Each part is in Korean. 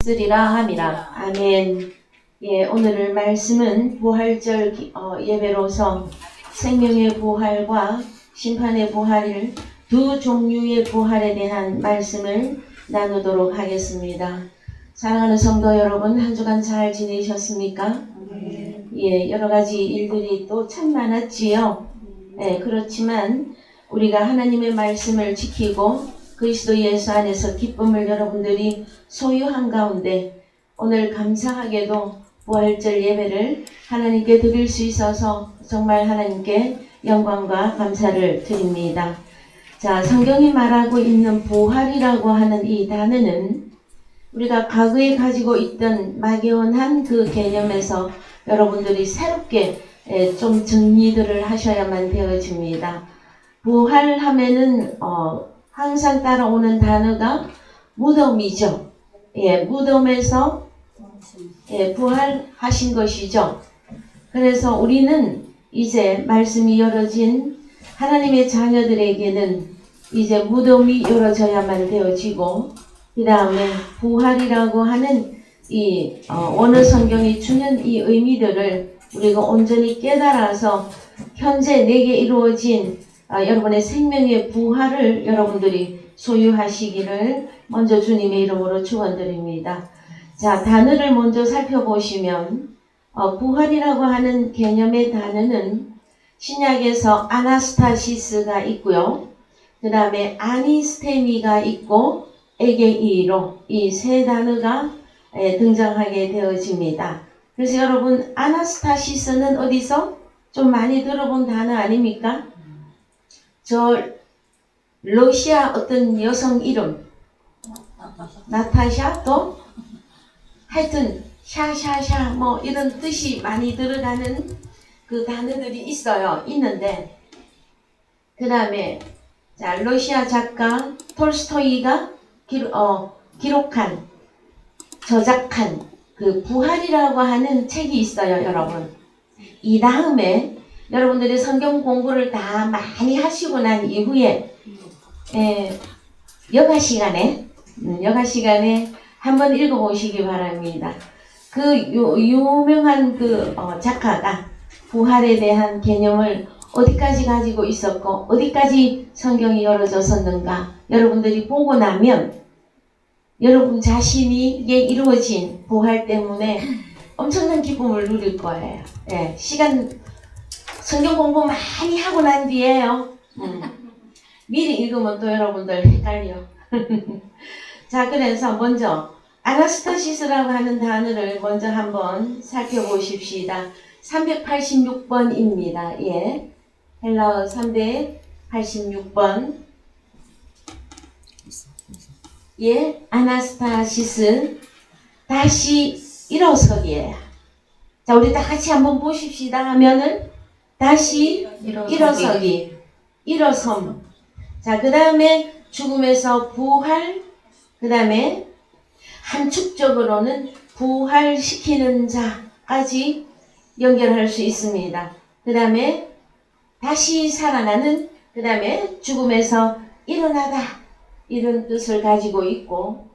쓰리라 함이라. 아멘. 예, 오늘 말씀은 부활절 예배로서 생명의 부활과 심판의 부활을 두 종류의 부활에 대한 말씀을 나누도록 하겠습니다. 사랑하는 성도 여러분, 한 주간 잘 지내셨습니까? 예, 여러 가지 일들이 또 참 많았지요. 예, 그렇지만 우리가 하나님의 말씀을 지키고 그리스도 예수 안에서 기쁨을 여러분들이 소유한 가운데 오늘 감사하게도 부활절 예배를 하나님께 드릴 수 있어서 정말 하나님께 영광과 감사를 드립니다. 자, 성경이 말하고 있는 부활이라고 하는 이 단어는 우리가 과거에 가지고 있던 막연한 그 개념에서 여러분들이 새롭게 좀 정리들을 하셔야만 되어집니다. 부활하면은 항상 따라오는 단어가 무덤이죠. 예, 무덤에서 부활하신 것이죠. 그래서 우리는 이제 말씀이 열어진 하나님의 자녀들에게는 이제 무덤이 열어져야만 되어지고, 그 다음에 부활이라고 하는 이 원어 성경이 주는 이 의미들을 우리가 온전히 깨달아서 현재 내게 이루어진 여러분의 생명의 부활을 여러분들이 소유하시기를 먼저 주님의 이름으로 축원드립니다. 자, 단어를 먼저 살펴보시면 부활이라고 하는 개념의 단어는 신약에서 아나스타시스가 있고요. 그 다음에 아니스테미가 있고 에게이로, 이 세 단어가 등장하게 되어집니다. 그래서 여러분, 아나스타시스는 어디서 좀 많이 들어본 단어 아닙니까? 저 러시아 어떤 여성 이름 나타샤, 또 하여튼 샤샤샤 뭐 이런 뜻이 많이 들어가는 그 단어들이 있는데, 그 다음에 자, 러시아 작가 톨스토이가 저작한 그 부활이라고 하는 책이 있어요, 여러분. 이 다음에 여러분들이 성경 공부를 다 많이 하시고 난 이후에 여가 시간에 한번 읽어보시기 바랍니다. 그 유명한 그 작가가 부활에 대한 개념을 어디까지 가지고 있었고 어디까지 성경이 열어졌었는가 여러분들이 보고 나면 여러분 자신이 이루어진 부활 때문에 엄청난 기쁨을 누릴 거예요. 예, 성경 공부 많이 하고 난 뒤에요. 미리 읽으면 또 여러분들 헷갈려. 자, 그래서 먼저 아나스타시스라고 하는 단어를 먼저 한번 살펴보십시다. 386번입니다. 예, 헬라어 386번. 예, 아나스타시스, 다시 일어서기예요. 자, 우리 다 같이 한번 보십시다 하면은 다시 일어서기, 일어섬. 자, 그 다음에 죽음에서 부활, 그 다음에 함축적으로는 부활시키는 자까지 연결할 수 있습니다. 그 다음에 다시 살아나는, 그 다음에 죽음에서 일어나다, 이런 뜻을 가지고 있고,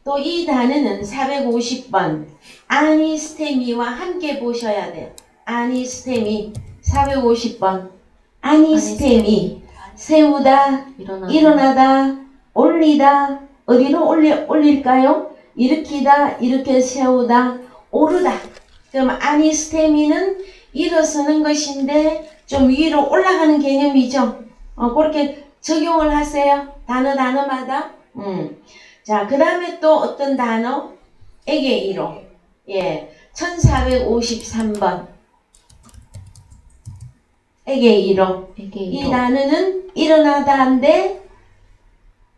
또 이 단어는 450번 아니스테미와 함께 보셔야 돼요. 아니스테미 450번. 아니스테미, 세우다, 일어나다, 올리다. 어디로 올릴까요? 일으키다, 이렇게 세우다, 오르다. 그럼 아니스테미는 일어서는 것인데 좀 위로 올라가는 개념이죠. 그렇게 적용을 하세요. 단어마다. 자, 그 다음에 또 어떤 단어? 에게이로. 예, 1453번. 에게이로. 이 단어는 일어나다인데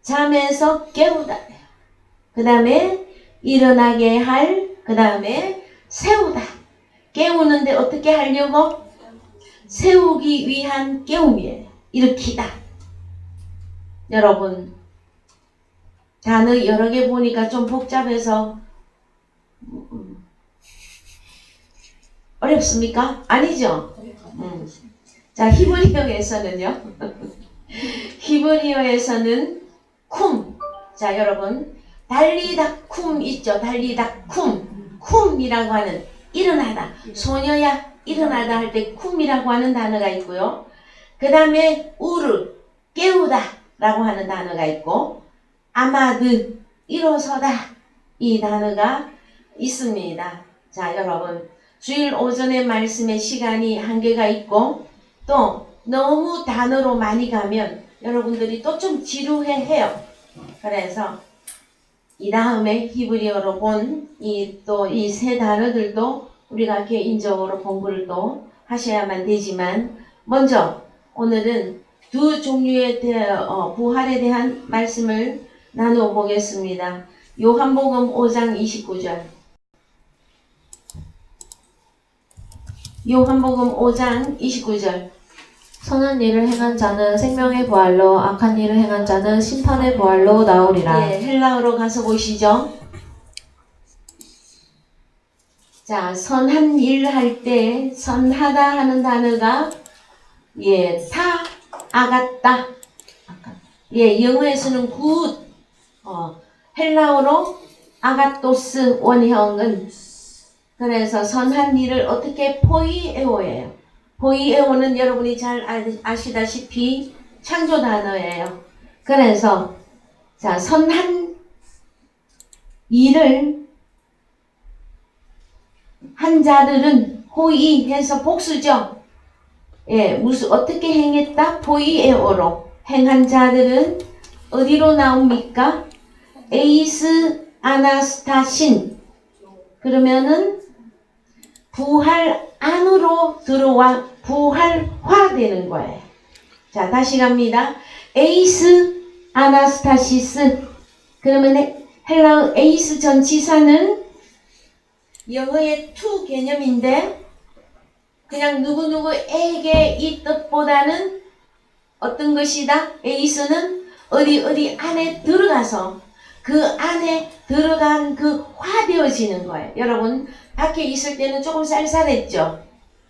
잠에서 깨우다. 그 다음에 일어나게 할, 그 다음에 세우다. 깨우는데 어떻게 하려고? 세우기 위한 깨움이에요. 일으키다. 여러분, 단어 여러 개 보니까 좀 복잡해서 어렵습니까? 아니죠? 자, 히브리어에서는요. 히브리어에서는 쿰. 자, 여러분, 달리다 쿰이 있죠. 달리다 쿰이라고 하는 일어나다. 소녀야 일어나다 할 때 쿰이라고 하는 단어가 있고요. 그 다음에 우르 깨우다 라고 하는 단어가 있고, 아마드 일어서다 이 단어가 있습니다. 자, 여러분 주일 오전에 말씀의 시간이 한계가 있고 또 너무 단어로 많이 가면 여러분들이 또 좀 지루해해요. 그래서 이 다음에 히브리어로 본 이 세 단어들도 우리가 개인적으로 공부를 또 하셔야만 되지만, 먼저 오늘은 두 종류의 부활에 대한 말씀을 나누어 보겠습니다. 요한복음 5장 29절. 요한복음 5장 29절. 선한 일을 행한 자는 생명의 부활로, 악한 일을 행한 자는 심판의 부활로 나오리라. 예, 헬라어로 가서 보시죠. 자, 선한 일 할 때 선하다 하는 단어가 타 아갔다. 예, 영어에서는 굿. 헬라어로 아가토스 원형은, 그래서 선한 일을 어떻게 포이에오예요. 포이에오는 여러분이 잘 아시다시피 창조 단어예요. 그래서 자, 선한 일을 한 자들은 호이해서 복수죠. 예, 어떻게 행했다? 포이에오로 행한 자들은 어디로 나옵니까? 에이스 아나스타신. 그러면은 부활 안으로 들어와 부활화되는 거예요. 자, 다시 갑니다. 에이스 아나스타시스. 그러면 헬라어 에이스 전치사는 영어의 to 개념인데, 그냥 누구누구에게 이 뜻보다는 어떤 것이다? 에이스는 어디 안에 들어가서 그 안에 들어간 그 화되어지는 거예요. 여러분 밖에 있을 때는 조금 쌀쌀했죠.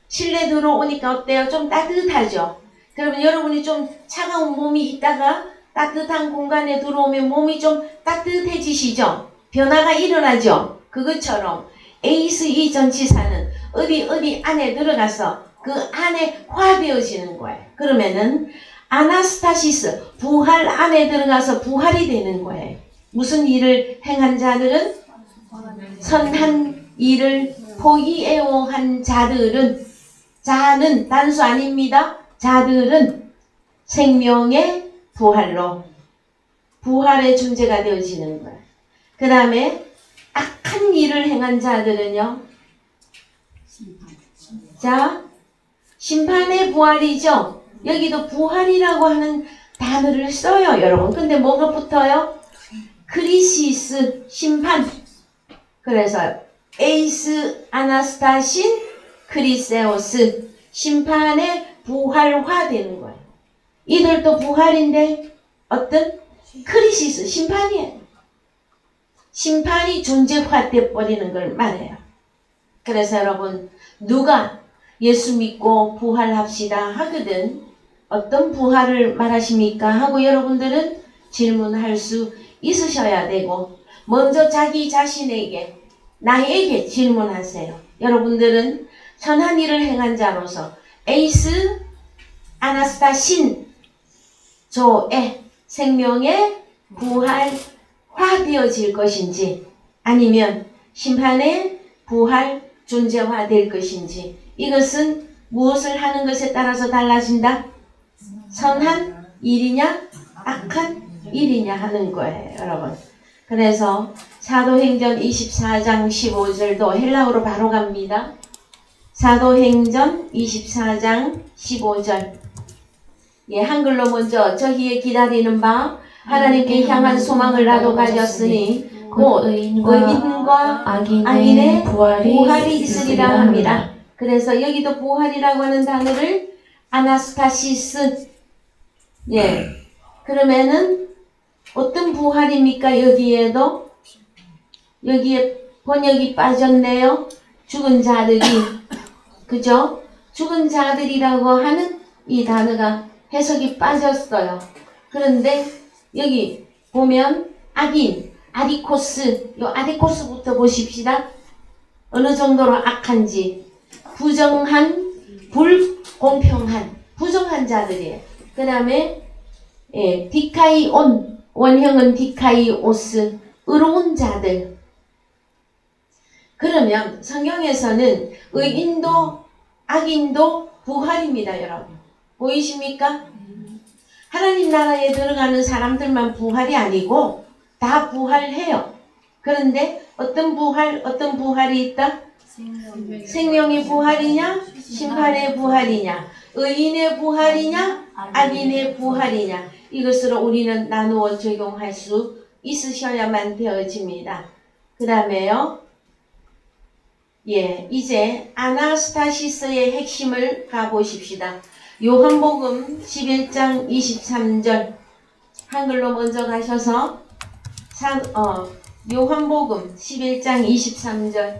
실내 들어오니까 어때요? 좀 따뜻하죠. 그러면 여러분이 좀 차가운 몸이 있다가 따뜻한 공간에 들어오면 몸이 좀 따뜻해지시죠. 변화가 일어나죠. 그것처럼 에이스 이 전치사는 어디 안에 들어가서 그 안에 화되어지는 거예요. 그러면은 아나스타시스, 부활 안에 들어가서 부활이 되는 거예요. 무슨 일을 행한 자들은? 선한 일을 포이에오 한 자들은, 자는 단수 아닙니다. 자들은 생명의 부활로, 부활의 존재가 되어지는 거예요. 그 다음에 악한 일을 행한 자들은요, 자, 심판의 부활이죠. 여기도 부활이라고 하는 단어를 써요, 여러분. 근데 뭐가 붙어요? 크리시스, 심판. 그래서 에이스 아나스타신 크리세오스, 심판의 부활화되는 거예요. 이들도 부활인데 어떤? 크리시스, 심판이에요. 심판이 존재화돼 버리는 걸 말해요. 그래서 여러분, 누가 예수 믿고 부활합시다 하거든 어떤 부활을 말하십니까? 하고 여러분들은 질문할 수 있으셔야 되고, 먼저 자기 자신에게, 나에게 질문하세요. 여러분들은 선한 일을 행한 자로서 에이스 아나스타신 조의 생명의 부활화되어질 것인지, 아니면 심판의 부활 존재화될 것인지, 이것은 무엇을 하는 것에 따라서 달라진다? 선한 일이냐 악한 일이냐 하는 거예요, 여러분. 그래서 사도행전 24장 15절도 헬라어로 바로 갑니다. 사도행전 24장 15절. 예, 한글로 먼저 저희의 기다리는 바 하나님께 향한 소망을 나도 가졌으니 곧 의인과 악인의 부활이 있으리라 합니다. 그래서 여기도 부활이라고 하는 단어를 아나스타시스, 예, 그러면은 어떤 부활입니까? 여기에도 여기에 번역이 빠졌네요. 죽은 자들이, 그죠? 죽은 자들이라고 하는 이 단어가 해석이 빠졌어요. 그런데 여기 보면 악인, 아디코스, 요 아디코스부터 보십시다. 어느 정도로 악한지. 부정한, 불공평한, 부정한 자들이에요. 그 다음에 디카이온, 원형은 디카이오스, 의로운 자들. 그러면 성경에서는 의인도 악인도 부활입니다, 여러분. 보이십니까? 하나님 나라에 들어가는 사람들만 부활이 아니고 다 부활해요. 그런데 어떤 부활이 있다? 생명의 부활이냐? 심판의 부활이냐? 의인의 부활이냐? 악인의 부활이냐? 이것으로 우리는 나누어 적용할 수 있으셔야만 되어집니다. 그 다음에요. 이제 아나스타시스의 핵심을 가보십시다. 요한복음 11장 23절 한글로 먼저 가셔서 요한복음 11장 23절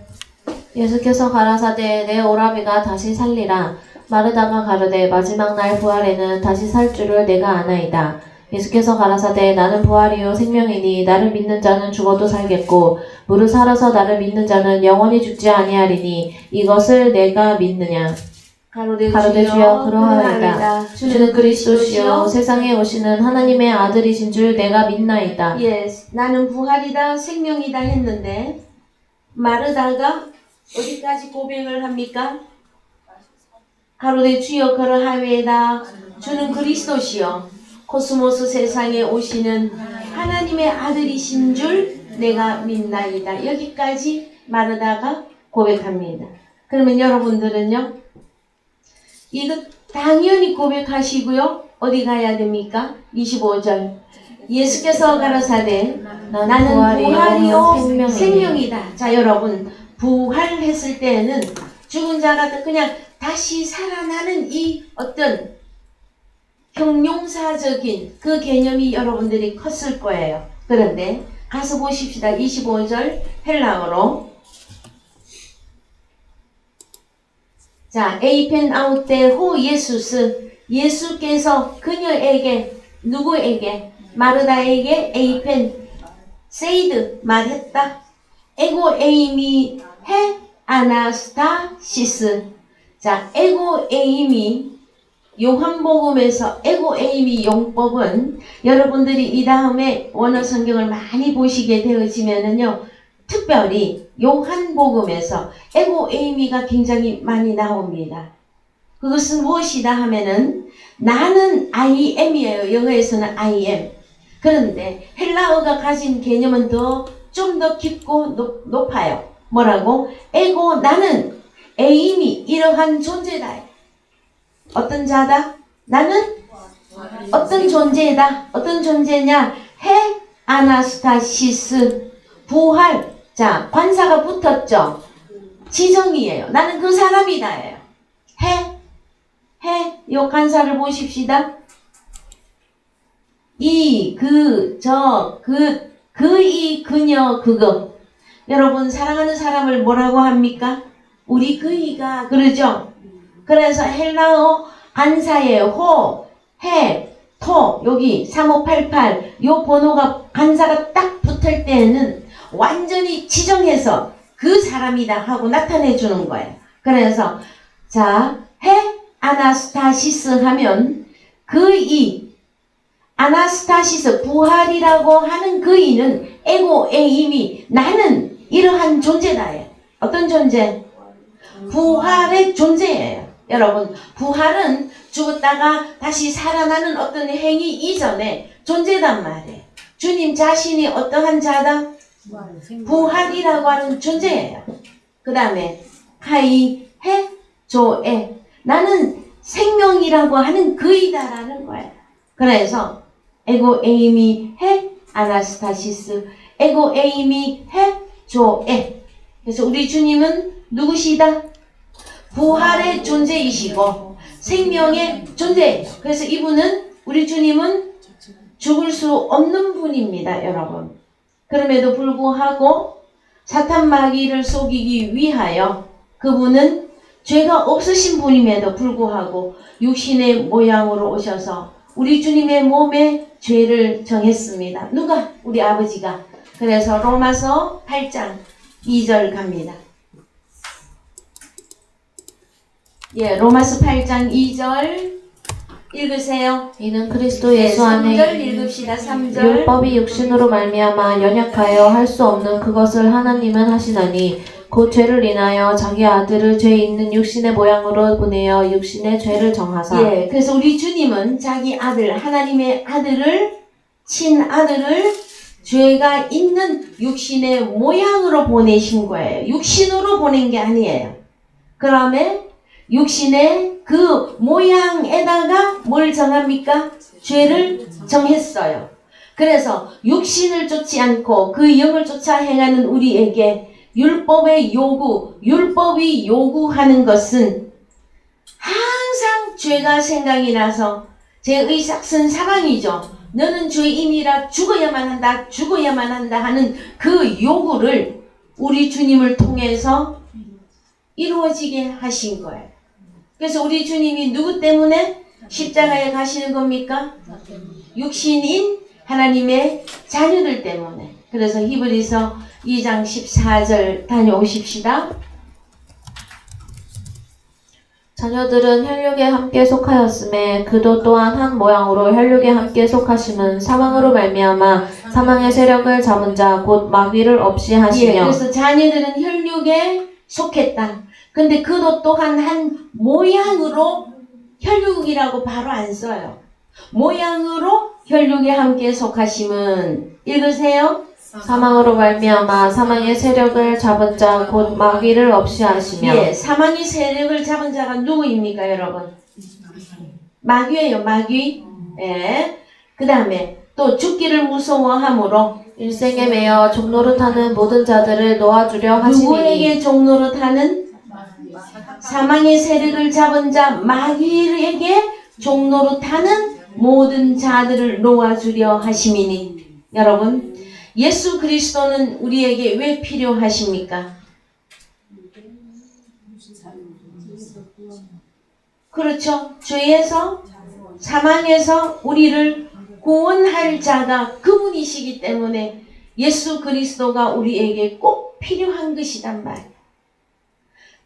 예수께서 가라사대 내 오라비가 다시 살리라. 마르다가 가로되 마지막 날 부활에는 다시 살 줄을 내가 아나이다. 예수께서 가라사대 나는 부활이요 생명이니 나를 믿는 자는 죽어도 살겠고 무릇 살아서 나를 믿는 자는 영원히 죽지 아니하리니 이것을 내가 믿느냐. 가로되 주여 그러하이다. 주는 그리스도시요 세상에 오시는 하나님의 아들이신 줄 내가 믿나이다. 나는 부활이다 생명이다 했는데 마르다가 어디까지 고백을 합니까? 가로되 주여 그러하이다. 주는 그리스도시요 코스모스 세상에 오시는 하나님의 아들이신 줄 내가 믿나이다. 여기까지 마르다가 고백합니다. 그러면 여러분들은요? 이거 당연히 고백하시고요. 어디 가야 됩니까? 25절 예수께서 가라사대 나는 부활이요 생명이다. 자 여러분 부활했을 때에는 죽은 자가 그냥 다시 살아나는 이 어떤 형용사적인 그 개념이 여러분들이 컸을 거예요. 그런데 가서 보십시다. 25절 헬라어로 자, 에이펜 아우테 호 예수스 예수께서 그녀에게 누구에게 마르다에게 에이펜 세이드 말했다. 에고 에이미 해 아나스타시스 자, 에고 에이미 요한복음에서 에고 에이미 용법은 여러분들이 이 다음에 원어 성경을 많이 보시게 되어지면은요. 특별히 요한복음에서 에고 에이미가 굉장히 많이 나옵니다. 그것은 무엇이다 하면은 나는 I am이에요. 영어에서는 I am. 그런데 헬라어가 가진 개념은 좀 더 깊고 높아요. 뭐라고? 에고 나는 에이미 이러한 존재다. 어떤 자다? 나는 어떤 존재다. 어떤 존재냐? 해 아나스타시스 부활. 자, 관사가 붙었죠. 지정이에요. 나는 그 사람이다예요. 요 관사를 보십시다. 이, 그, 저, 이, 그녀, 그거. 여러분 사랑하는 사람을 뭐라고 합니까? 우리 그이가 그러죠. 그래서 헬라어 관사의 호, 해, 토 여기 3588 요 번호가 관사가 딱 붙을 때에는 완전히 지정해서 그 사람이다 하고 나타내 주는 거예요. 그래서 자, 해 아나스타시스 하면 그 이 아나스타시스 부활이라고 하는 그 이는 에고 에임이 나는 이러한 존재다예요. 어떤 존재? 부활의 존재예요. 여러분 부활은 죽었다가 다시 살아나는 어떤 행위 이전에 존재단 말이에요. 주님 자신이 어떠한 자다? 부활이라고 하는 존재예요. 그 다음에 카이 해 조에 나는 생명이라고 하는 그이다라는 거예요. 그래서 에고 에이미 해 아나스타시스 에고 에이미 해 조에 그래서 우리 주님은 누구시다? 부활의 존재이시고 생명의 존재예요. 그래서 이분은 우리 주님은 죽을 수 없는 분입니다. 여러분. 그럼에도 불구하고 사탄 마귀를 속이기 위하여 그분은 죄가 없으신 분임에도 불구하고 육신의 모양으로 오셔서 우리 주님의 몸에 죄를 정했습니다. 누가? 우리 아버지가. 그래서 로마서 8장 2절 갑니다. 예, 로마서 8장 2절 읽으세요. 이는 그리스도 예수 안에 3절 있는 읽읍시다. 3절. 율법이 육신으로 말미암아 연약하여 할 수 없는 그것을 하나님은 하시나니 곧 죄를 인하여 자기 아들을 죄 있는 육신의 모양으로 보내어 육신의 죄를 정하사. 예, 그래서 우리 주님은 자기 아들, 하나님의 아들을, 친아들을 죄가 있는 육신의 모양으로 보내신 거예요. 육신으로 보낸 게 아니에요. 그다음에 육신의 그 모양에다가 뭘 정합니까? 죄를 정했어요. 그래서 육신을 쫓지 않고 그 영을 쫓아 행하는 우리에게 율법이 요구하는 것은 항상 죄가 생각이 나서 제 의삭은 사망이죠. 너는 죄인이라 죽어야만 한다 하는 그 요구를 우리 주님을 통해서 이루어지게 하신 거예요. 그래서 우리 주님이 누구 때문에 십자가에 가시는 겁니까? 육신인 하나님의 자녀들 때문에. 그래서 히브리서 2장 14절 다녀오십시다. 자녀들은 혈육에 함께 속하였음에 그도 또한 한 모양으로 혈육에 함께 속하심은 사망으로 말미암아 사망의 세력을 잡은 자 곧 마귀를 없이 예, 하시며. 그래서 자녀들은 혈육에 속했다. 근데 그도 또한 한 모양으로 혈육이라고 바로 안 써요. 모양으로 혈육에 함께 속하심은 읽으세요. 사망으로 말미암아 사망의 세력을 잡은 자 곧 마귀를 없이 하시며. 예, 사망의 세력을 잡은 자가 누구입니까, 여러분? 마귀예요, 마귀. 예. 그 다음에 또 죽기를 무서워함으로 일생에 매여 종노릇하는 모든 자들을 놓아주려 하시니. 누구에게 종노릇하는? 사망의 세력을 잡은 자 마귀에게 종노릇하는 모든 자들을 놓아주려 하심이니. 여러분, 예수 그리스도는 우리에게 왜 필요하십니까? 그렇죠. 죄에서, 사망에서 우리를 구원할 자가 그분이시기 때문에 예수 그리스도가 우리에게 꼭 필요한 것이단 말이에요.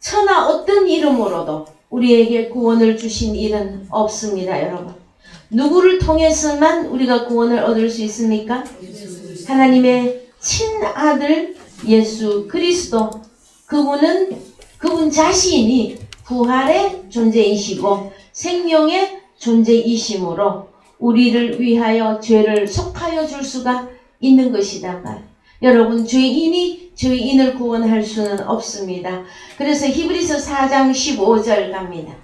천하 어떤 이름으로도 우리에게 구원을 주신 일은 없습니다, 여러분. 누구를 통해서만 우리가 구원을 얻을 수 있습니까? 하나님의 친아들 예수 그리스도. 그분 자신이 부활의 존재이시고 생명의 존재이심으로 우리를 위하여 죄를 속하여 줄 수가 있는 것이단 말이에요. 여러분, 죄인이 죄인을 구원할 수는 없습니다. 그래서 히브리서 4장 15절 갑니다.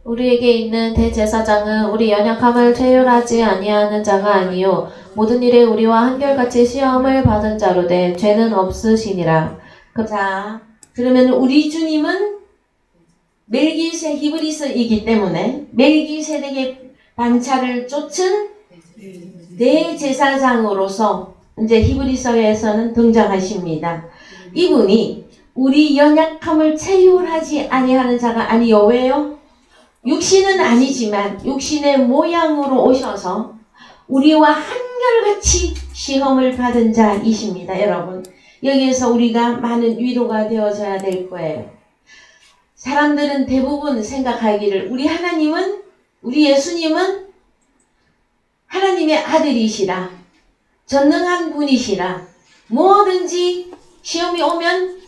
우리에게 있는 대제사장은 우리 연약함을 체휼하지 아니하는 자가 아니요 모든 일에 우리와 한결같이 시험을 받은 자로되 죄는 없으시니라. 자, 그러면 우리 주님은 히브리서이기 때문에 멜기세덱의 반차를 쫓은 대제사장으로서 이제 히브리서에서는 등장하십니다. 이분이 우리 연약함을 체휼하지 아니하는 자가 아니요. 왜요? 육신은 아니지만 육신의 모양으로 오셔서 우리와 한결같이 시험을 받은 자이십니다. 여러분, 여기에서 우리가 많은 위로가 되어져야 될 거예요. 사람들은 대부분 생각하기를 우리 예수님은 하나님의 아들이시라, 전능한 분이시라, 뭐든지 시험이 오면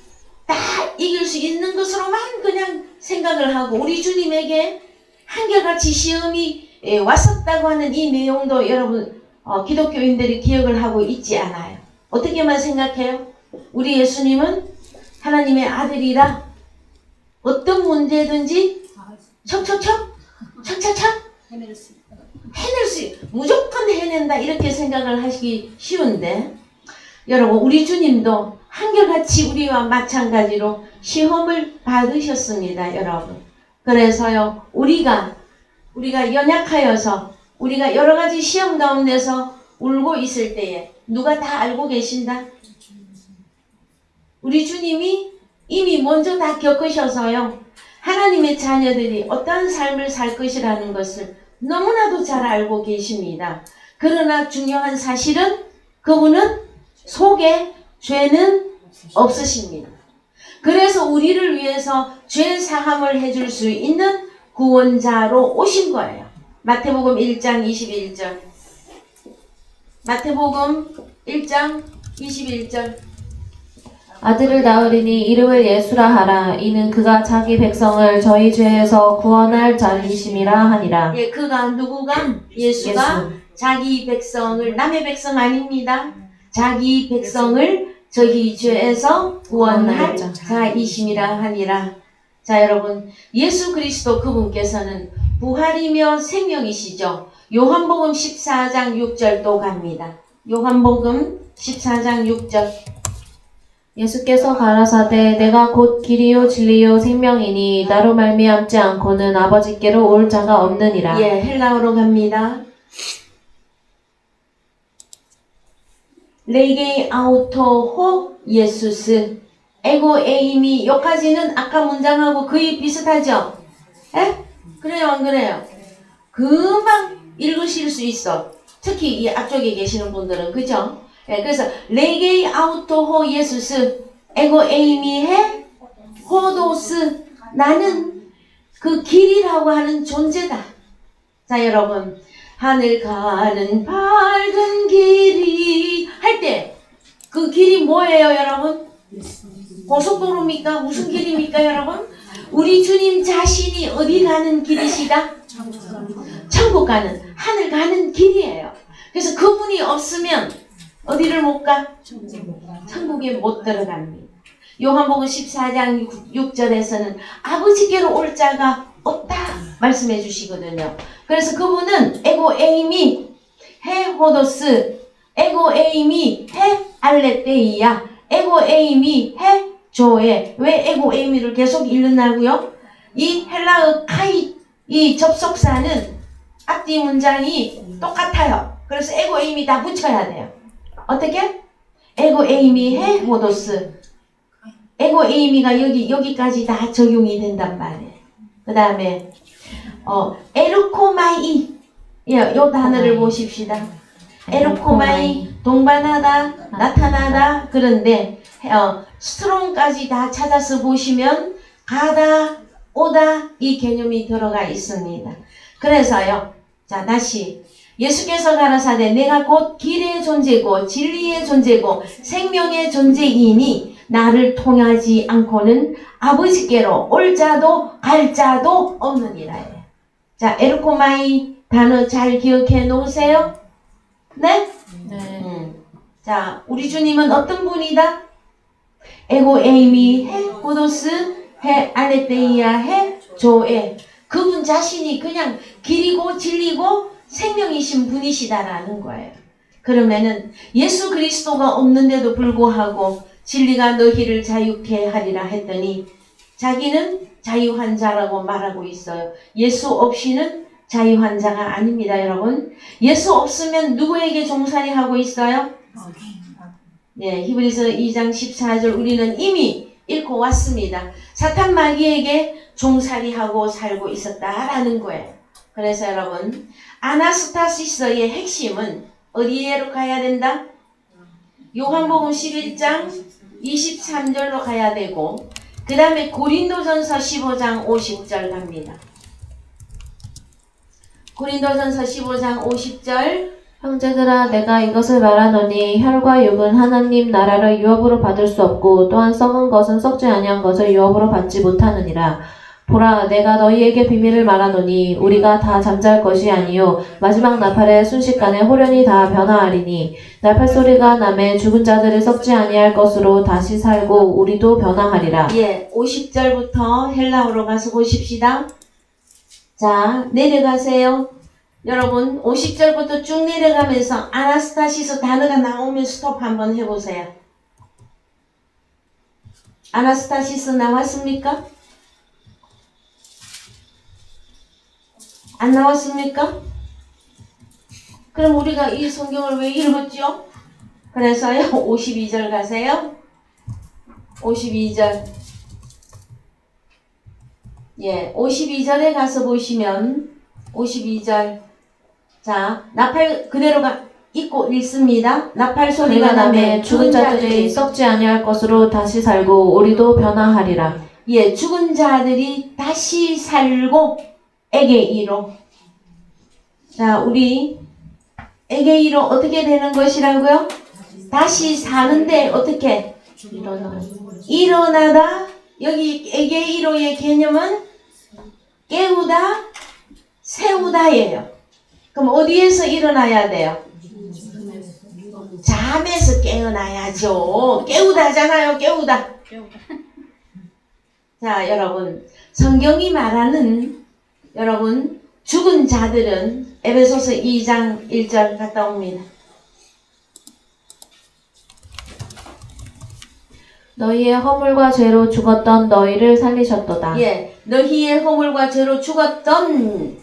다 이길 수 있는 것으로만 그냥 생각을 하고 우리 주님에게 한결같이 시험이 왔었다고 하는 이 내용도 여러분 기독교인들이 기억을 하고 있지 않아요. 어떻게만 생각해요? 우리 예수님은 하나님의 아들이라 어떤 문제든지 척척척 해낼 수 무조건 해낸다 이렇게 생각을 하시기 쉬운데, 여러분, 우리 주님도 한결같이 우리와 마찬가지로 시험을 받으셨습니다, 여러분. 그래서요, 우리가 연약하여서 우리가 여러 가지 시험 가운데서 울고 있을 때에 누가 다 알고 계신다? 우리 주님이 이미 먼저 다 겪으셔서요, 하나님의 자녀들이 어떠한 삶을 살 것이라는 것을 너무나도 잘 알고 계십니다. 그러나 중요한 사실은 그분은 속에 죄는 없으십니다. 그래서 우리를 위해서 죄 사함을 해줄 수 있는 구원자로 오신 거예요. 마태복음 1장 21절. 마태복음 1장 21절. 아들을 낳으리니 이름을 예수라 하라. 이는 그가 자기 백성을 저희 죄에서 구원할 자이심이라 하니라. 예, 그가 누구가? 예수가 예수. 자기 백성을, 남의 백성 아닙니다. 자기 백성을 저희 죄에서 구원할 자이심이라 하니라. 자, 여러분, 예수 그리스도 그분께서는 부활이며 생명이시죠. 요한복음 14장 6절도 갑니다. 요한복음 14장 6절. 예수께서 가라사대 내가 곧 길이요 진리요 생명이니 나로 말미암지 않고는 아버지께로 올 자가 없느니라. 예, 헬라어로 갑니다. 레게 아우토 호 예수스 에고 에이미 여기까지는 아까 문장하고 거의 비슷하죠? 에? 그래요 안 그래요? 금방 읽으실 수 있어. 특히 이 앞쪽에 계시는 분들은 그죠? 예, 그래서 레게 아우토 호 예수스 에고 에이미 해 호도스 나는 그 길이라고 하는 존재다. 자 여러분 하늘 가는 밝은 길이 할 때 그 길이 뭐예요 여러분? 고속도로입니까? 무슨 길입니까 여러분? 우리 주님 자신이 어디 가는 길이시다? 천국 가는 하늘 가는 길이에요. 그래서 그분이 없으면 어디를 못 가? 천국에 못 들어갑니다. 요한복음 14장 6절에서는 아버지께로 올 자가 없다 말씀해 주시거든요. 그래서 그분은 에고 에이미 해 호도스 에고 에이미 해 알레테이야 에고 에이미 해 조에. 왜 에고 에이미를 계속 읽는다고요? 이 헬라어 카이 이 접속사는 앞뒤 문장이 똑같아요. 그래서 에고 에이미 다 붙여야 돼요. 어떻게? 에고 에이미 해 호도스 에고 에이미가 여기까지 다 적용이 된단 말이에요. 그 다음에 에르코마이 요 단어를 보십시다. 에르코마이 동반하다 나타나다. 그런데 스트롱까지 다 찾아서 보시면 가다 오다 이 개념이 들어가 있습니다. 그래서요 자 다시 예수께서 가라사대 내가 곧 길의 존재고 진리의 존재고 생명의 존재이니 나를 통하지 않고는 아버지께로 올 자도 갈 자도 없느니라. 자, 에르코마이 단어 잘 기억해 놓으세요. 네? 네. 자, 우리 주님은 어떤 분이다? 에고 에이미 해 호도스 해 알레테이아 해 조에. 그분 자신이 그냥 길이고 진리고 생명이신 분이시다라는 거예요. 그러면은 예수 그리스도가 없는데도 불구하고 진리가 너희를 자유케 하리라 했더니 자기는 자유한 자라고 말하고 있어요. 예수 없이는 자유한 자가 아닙니다, 여러분. 예수 없으면 누구에게 종살이 하고 있어요? 네, 히브리서 2장 14절 우리는 이미 읽고 왔습니다. 사탄 마귀에게 종살이하고 살고 있었다라는 거예요. 그래서 여러분 아나스타시스의 핵심은 어디에로 가야 된다? 요한복음 11장 23절로 가야 되고 그 다음에 고린도전서 15장 50절 갑니다. 고린도전서 15장 50절 형제들아 내가 이것을 말하노니 혈과 육은 하나님 나라를 유업으로 받을 수 없고 또한 썩은 것은 썩지 아니한 것을 유업으로 받지 못하느니라. 보라 내가 너희에게 비밀을 말하노니 우리가 다 잠잘 것이 아니요 마지막 나팔의 순식간에 호련히 다 변화하리니 나팔 소리가 나매 죽은 자들이 썩지 아니할 것으로 다시 살고 우리도 변화하리라. 예, 50절부터 헬라어로 가서 보십시다. 자, 내려가세요. 여러분 50절부터 쭉 내려가면서 아나스타시스 단어가 나오면 스톱 한번 해보세요. 아나스타시스 나왔습니까? 안 나왔습니까? 그럼 우리가 이 성경을 왜 읽었죠? 그래서요 52절 가세요. 52절 예, 52절에 가서 보시면 52절. 자, 나팔 그대로가 있고 읽습니다. 나팔 소리가 소리가 나매 나매 죽은 자들이 썩지 아니할 것으로 다시 살고 우리도 변화하리라. 예, 죽은 자들이 다시 살고 에게이로. 자, 우리 에게이로 어떻게 되는 것이라고요? 다시 사는데 어떻게? 일어나다. 여기 에게이로의 개념은 깨우다, 세우다예요. 그럼 어디에서 일어나야 돼요? 잠에서 깨어나야죠. 깨우다잖아요. 깨우다. 자, 여러분, 성경이 말하는 여러분 죽은 자들은 에베소서 2장 1절 갔다 옵니다. 너희의 허물과 죄로 죽었던 너희를 살리셨도다. 예, 너희의 허물과 죄로 죽었던,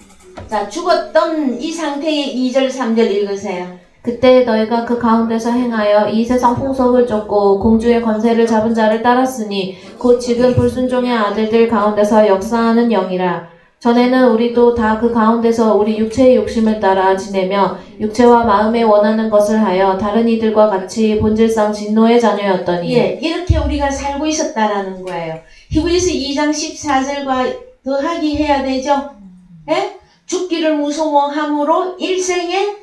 자, 죽었던 이 상태의 2절 3절 읽으세요. 그때 너희가 그 가운데서 행하여 이 세상 풍속을 쫓고 공주의 권세를 잡은 자를 따랐으니 곧 지금 불순종의 아들들 가운데서 역사하는 영이라. 전에는 우리도 다 그 가운데서 우리 육체의 욕심을 따라 지내며 육체와 마음에 원하는 것을 하여 다른 이들과 같이 본질상 진노의 자녀였더니. 예, 이렇게 우리가 살고 있었다라는 거예요. 히브리서 2장 14절과 더하기 해야 되죠. 예? 죽기를 무서워함으로 일생에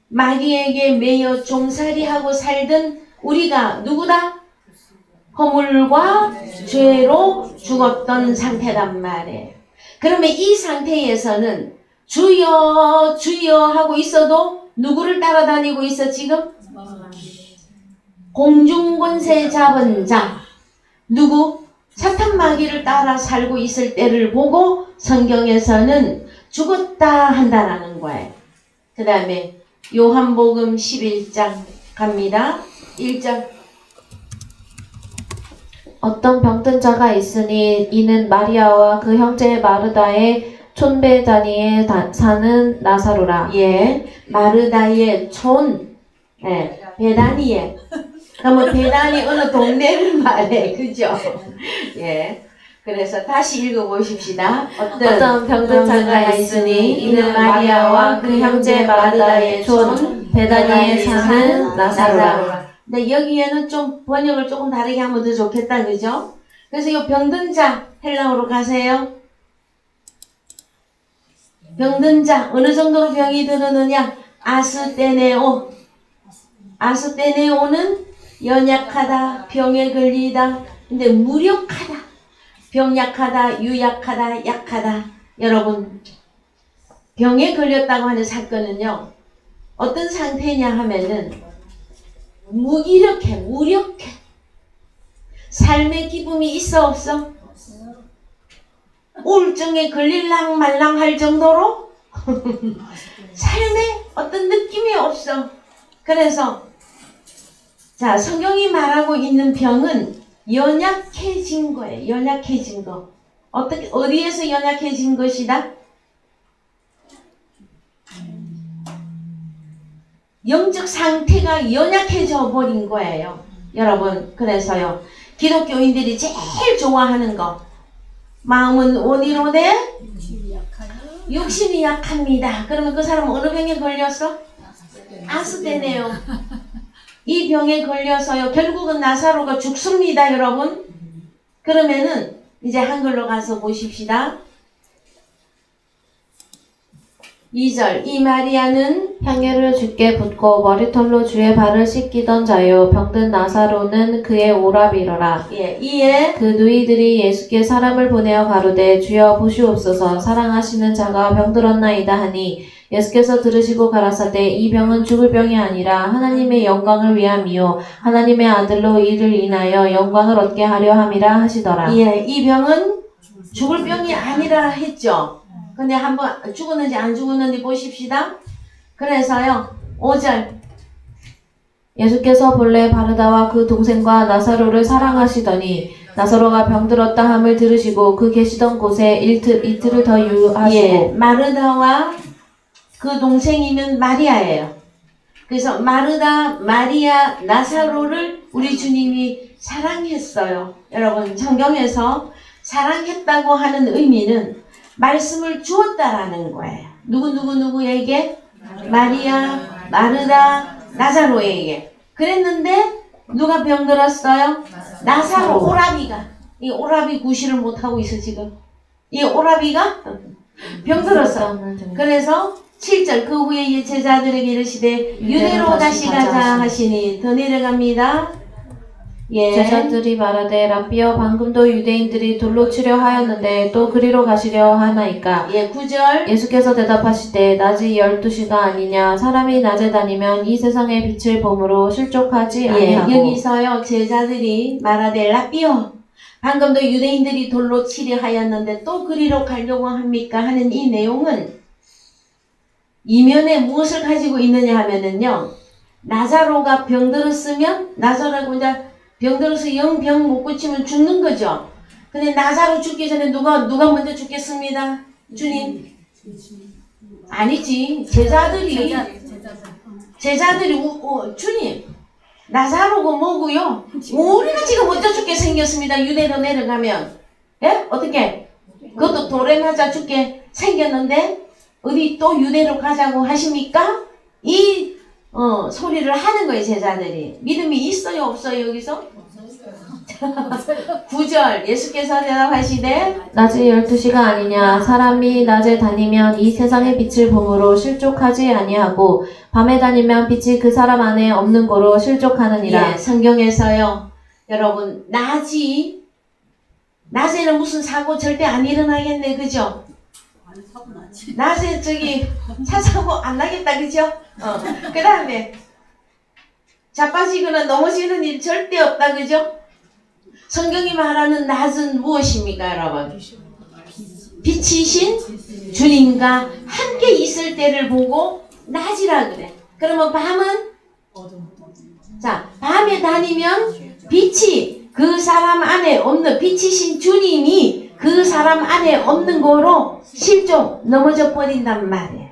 마귀에게 매여 종살이하고 살던 우리가 누구다? 허물과 죄로 죽었던 상태란 말이에요. 그러면 이 상태에서는 주여 주여 하고 있어도 누구를 따라다니고 있어 지금? 공중권세 잡은 자. 누구? 사탄 마귀를 따라 살고 있을 때를 보고 성경에서는 죽었다 한다라는 거예요. 그 다음에 요한복음 11장 갑니다. 1절. 어떤 병든 자가 있으니 이는 마리아와 그 형제 마르다의 촌베다니에 사는 나사로라. 예, 마르다의 촌, 예, 베다니에. 그러면 베다니 어느 동네를 말해, 그죠? 예. 그래서 다시 읽어보십시다. 어떤 병든 자가 있으니 이는 마리아와 그 형제 마르다의 촌 베다니에 사는 나사로라. 근데 여기에는 좀 번역을 조금 다르게 하면 더 좋겠다, 그죠? 그래서 이 병든 자 헬라어로 가세요. 병든 자 어느 정도로 병이 들었느냐? 아스테네오. 아스테네오는 연약하다, 병에 걸리다. 근데 무력하다. 병약하다, 유약하다, 약하다. 여러분, 병에 걸렸다고 하는 사건은요, 어떤 상태냐 하면은, 무기력해, 무력해. 삶의 기쁨이 있어, 없어? 우울증에 걸릴랑 말랑 할 정도로 삶에 어떤 느낌이 없어. 그래서, 자, 성경이 말하고 있는 병은 연약해진 거예요. 연약해진 거. 어떻게, 어디에서 연약해진 것이다? 영적 상태가 연약해져 버린 거예요. 여러분, 그래서요. 기독교인들이 제일 좋아하는 거. 마음은 어디로 돼? 육신이 약합니다. 그러면 그 사람은 어느 병에 걸렸어? 아스테네요. 이 병에 걸려서요. 결국은 나사로가 죽습니다, 여러분. 그러면은 이제 한글로 가서 보십시다. 2절. 이 마리아는 향유를 주께 붓고 머리털로 주의 발을 씻기던 자요 병든 나사로는 그의 오라비러라. 예, 이에 그 누이들이 예수께 사람을 보내어 가로되 주여 보시옵소서 사랑하시는 자가 병들었나이다 하니 예수께서 들으시고 가라사대 이 병은 죽을 병이 아니라 하나님의 영광을 위함이요 하나님의 아들로 이를 인하여 영광을 얻게 하려 함이라 하시더라. 예, 이 병은 죽을 병이 아니라 했죠. 근데 한번 죽었는지 안 죽었는지 보십시다. 그래서요, 5절. 예수께서 본래 바르다와 그 동생과 나사로를 사랑하시더니 나사로가 병들었다 함을 들으시고 그 계시던 곳에 이틀을 더 유하시고. 예, 마르다와 그 동생이면 마리아예요. 그래서 마르다, 마리아, 나사로를 우리 주님이 사랑했어요. 여러분, 성경에서 사랑했다고 하는 의미는 말씀을 주었다라는 거예요. 누구에게? 마리아, 마르다, 나사로에게. 그랬는데 누가 병들었어요? 나사로, 오라비가. 이 오라비 구실을 못하고 있어 지금. 이 오라비가 병들었어. 그래서 7절 그 후에 제자들에게 이르시되 유대로 다시 가자 하시니 더 내려갑니다. 예. 제자들이 말하되 라삐여 방금도 유대인들이 돌로 치려 하였는데 또 그리로 가시려 하나이까. 예, 9절. 예수께서 대답하시되 낮이 12시가 아니냐 사람이 낮에 다니면 이 세상의 빛을 보므로 실족하지 예, 아니하고. 여기서요 제자들이 말하되 라삐여 방금도 유대인들이 돌로 치려 하였는데 또 그리로 가려고 합니까? 하는 이 내용은 이면에 무엇을 가지고 있느냐 하면은요 나사로가 병들었으면 나사로가 이제 병들어서 영 병 못 고치면 죽는 거죠. 근데 나사로 죽기 전에 누가 먼저 죽겠습니다? 주님? 아니지. 제자들이 주님 나사로고 뭐고요? 우리가 지금 먼저 죽게 생겼습니다. 유대로 내려가면. 예? 어떻게? 그것도 돌에 맞아 죽게 생겼는데 어디 또 유대로 가자고 하십니까? 이 소리를 하는 거예요, 제자들이. 믿음이 있어요, 없어요, 여기서? 9절, 예수께서 대답하시되, 낮이 12시가 아니냐 사람이 낮에 다니면 이 세상의 빛을 보므로 실족하지 아니하고 밤에 다니면 빛이 그 사람 안에 없는 거로 실족하느니라. 예, 성경에서요, 여러분, 낮에는 무슨 사고 절대 안 일어나겠네, 그죠? 낮에 차 사고 안 나겠다, 그죠? 그 다음에 자빠지거나 넘어지는 일 절대 없다, 그죠? 성경이 말하는 낮은 무엇입니까, 여러분? 빛이신 주님과 함께 있을 때를 보고 낮이라 그래. 그러면 밤은? 자, 밤에 다니면 빛이 그 사람 안에 없는, 빛이신 주님이 그 사람 안에 없는 거로 실종 넘어져 버린단 말이에요.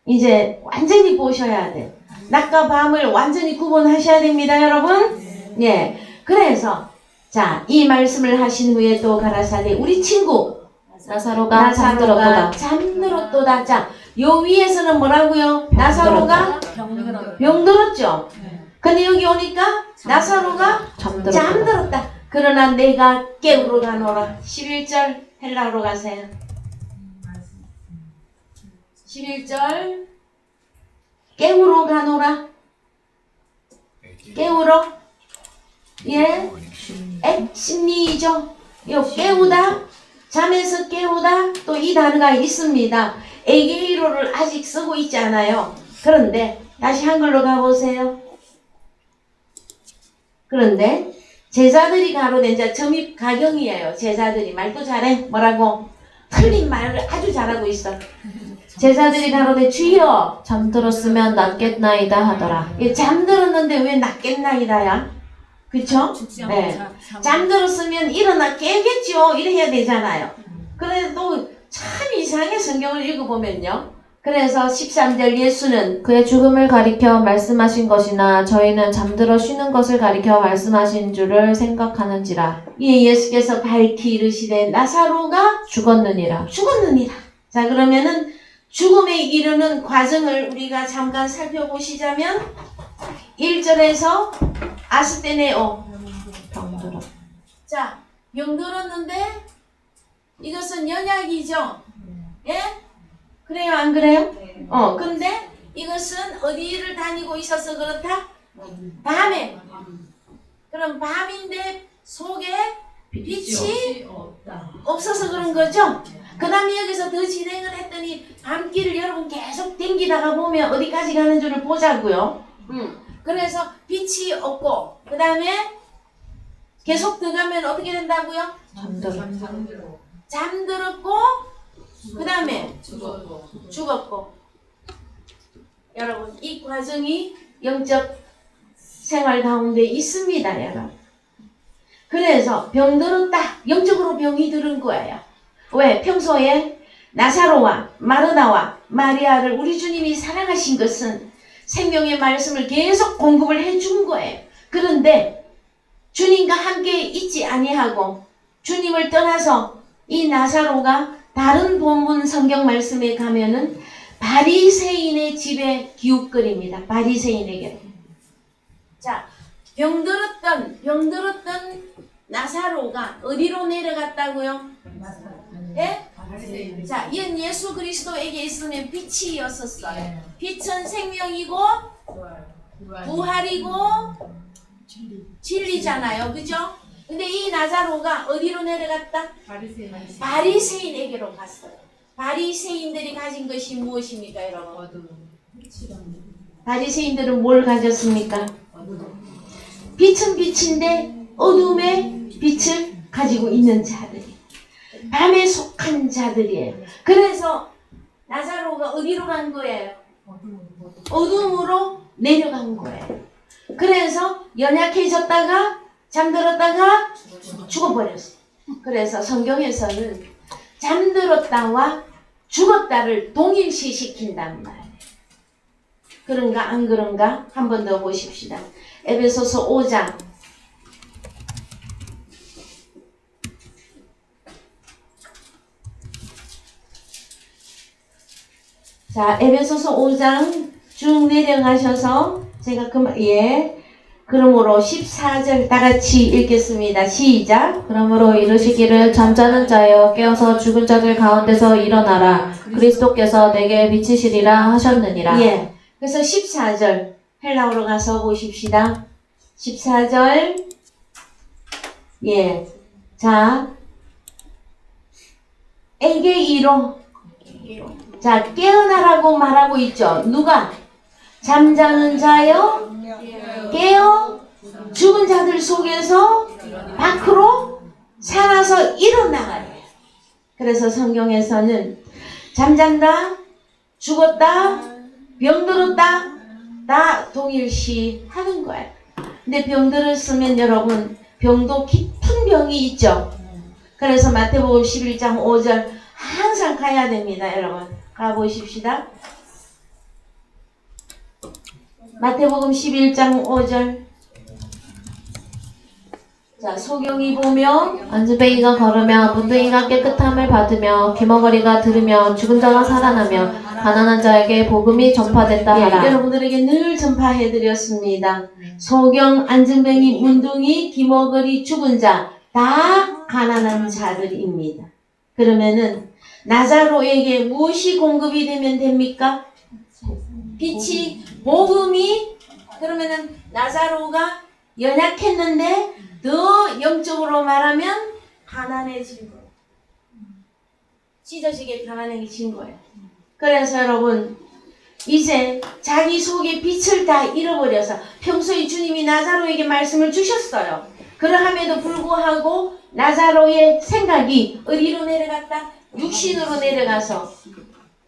이제 완전히 보셔야 돼. 낮과 밤을 완전히 구분하셔야 됩니다, 여러분. 예. 그래서 자, 이 말씀을 하신 후에 또 가라사대 우리 친구 나사로가 잠들었도다. 잠들었도다. 자, 요 위에서는 뭐라고요? 나사로가 병들었죠. 근데 여기 오니까 나사로가 잠들었다. 그러나 내가 깨우러 가노라. 11절 헬라어로 가세요. 11절 깨우러 가노라. 깨우러. 예. 심리이죠. 요 깨우다. 잠에서 깨우다. 또 이 단어가 있습니다. 에게이로를 아직 쓰고 있지 않아요. 그런데 다시 한글로 가보세요. 그런데 제자들이 가로된 자 점입 가경이에요. 제자들이 말도 잘해. 뭐라고? 틀린 말을 아주 잘하고 있어. 제자들이 가로되 주여 잠들었으면 낫겠나이다 하더라. 예, 잠들었는데 왜 낫겠나이다야? 그쵸? 네. 잠들었으면 일어나 깨겠죠. 이래 해야 되잖아요. 그래도 참 이상하게 성경을 읽어보면요. 그래서 13절 예수는 그의 죽음을 가리켜 말씀하신 것이나 저희는 잠들어 쉬는 것을 가리켜 말씀하신 줄을 생각하는지라. 예, 예수께서 밝히 이르시되 나사로가 죽었느니라. 자, 그러면은 죽음에 이르는 과정을 우리가 잠깐 살펴보시자면 1절에서 아스테네오 병들어. 자, 병들었는데 이것은 연약이죠. 예? 그래요, 안 그래요? 근데 이것은 어디를 다니고 있어서 그렇다? 밤에. 그럼 밤인데 속에 빛이 없어서 그런 거죠? 그 다음에 여기서 더 진행을 했더니 밤길을 여러분 계속 댕기다가 보면 어디까지 가는 줄을 보자고요. 그래서 빛이 없고 그 다음에 계속 들어가면 어떻게 된다고요? 잠들었고 그 다음에 죽었고. 여러분 이 과정이 영적 생활 가운데 있습니다, 여러분. 그래서 병들었다. 영적으로 병이 들은 거예요. 왜? 평소에 나사로와 마르다와 마리아를 우리 주님이 사랑하신 것은 생명의 말씀을 계속 공급을 해준 거예요. 그런데 주님과 함께 있지 아니하고 주님을 떠나서 이 나사로가 다른 본문 성경 말씀에 가면은 바리새인의 집에 기웃거립니다. 바리새인에게. 자, 병들었던 나사로가 어디로 내려갔다고요? 예? 자, 이는 예수 그리스도에게 있으면 빛이었었어요. 빛은 생명이고 부활이고 진리잖아요. 그죠? 근데 이 나사로가 어디로 내려갔다? 바리새인에게로 갔어요. 바리새인들이 가진 것이 무엇입니까, 여러분? 바리새인들은 뭘 가졌습니까? 빛은 빛인데 어둠의 빛을 가지고 있는 자들이, 밤에 속한 자들이에요. 그래서 나사로가 어디로 간 거예요? 어둠으로 내려간 거예요. 그래서 연약해졌다가 잠들었다가 죽어버렸어요. 그래서 성경에서는 잠들었다와 죽었다를 동일시시킨단 말이에요. 그런가 안 그런가 한 번 더 보십시다. 에베소서 5장 자, 에베소서 5장 쭉 내려가셔서 제가 그러므로 14절 다같이 읽겠습니다. 시작. 그러므로 이르시기를 잠자는 자여 깨어서 죽은 자들 가운데서 일어나라. 그리스도께서 내게 비치시리라 하셨느니라. 예. 그래서 14절 헬라어로 가서 보십시다. 14절 예. 자, 에게이로 자, 깨어나라고 말하고 있죠. 누가? 잠자는 자여 깨어 죽은 자들 속에서 밖으로 살아서 일어나가요. 그래서 성경에서는 잠잔다, 죽었다, 병들었다 다 동일시 하는 거예요. 근데 병들었으면 여러분 병도 깊은 병이 있죠. 그래서 마태복음 11장 5절 항상 가야 됩니다. 여러분 가보십시다. 마태복음 11장 5절 자, 소경이 보며 안즈베이가 걸으며 문둥이가 깨끗함을 받으며 귀머거리가 들으며 죽은 자가 살아나며 가난한 자에게 복음이 전파됐다 하라. 여러분들에게 늘 전파해드렸습니다. 소경, 안증뱅이, 문둥이, 귀머거리, 죽은 자 다 가난한 자들입니다. 그러면은 나사로에게 무엇이 공급이 되면 됩니까? 빛이, 복음이. 그러면은 나사로가 연약했는데 더 영적으로 말하면 가난해진 거예요. 찢어지게 가난해진 거예요. 그래서 여러분 이제 자기 속에 빛을 다 잃어버려서 평소에 주님이 나사로에게 말씀을 주셨어요. 그러함에도 불구하고 나사로의 생각이 어디로 내려갔다? 육신으로 내려가서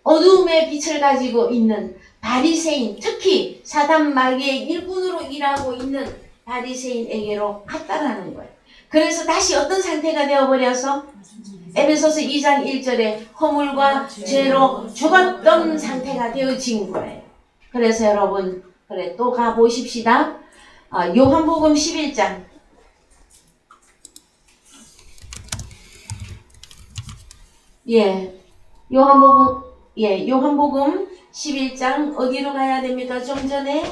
어두움의 빛을 가지고 있는 바리새인, 특히 사단 마귀의 일꾼으로 일하고 있는 바리새인에게로 갔다라는 거예요. 그래서 다시 어떤 상태가 되어버려서 에베소서 2장 1절에 허물과 죄로 죽었던 상태가 되어진 거예요. 그래서 여러분 그래 또 가보십시다. 요한복음 11장 요한복음 11장 어디로 가야 됩니까? 좀 전에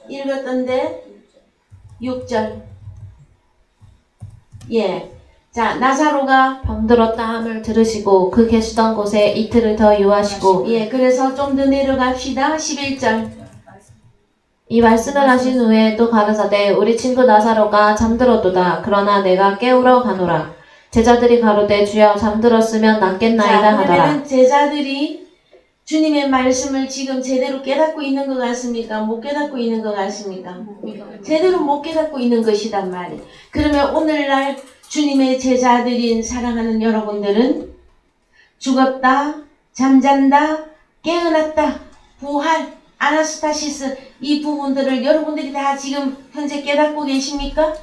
읽었던데 6절 자, 나사로가 병들었다 함을 들으시고 그 계시던 곳에 이틀을 더 유하시고 그래서 좀 더 내려갑시다. 11절 이 말씀을 하신 후에 또 가르사대 우리 친구 나사로가 잠들었도다. 그러나 내가 깨우러 가노라. 제자들이 가로되 주여 잠들었으면 낫겠나이다 하더라. 그러면 제자들이 주님의 말씀을 지금 제대로 깨닫고 있는 것 같습니까? 못 깨닫고 있는 것 같습니까? 제대로 못 깨닫고 있는 것이단 말이에요. 그러면 오늘날 주님의 제자들인 사랑하는 여러분들은 죽었다, 잠잔다, 깨어났다, 부활, 아나스타시스 이 부분들을 여러분들이 다 지금 현재 깨닫고 계십니까?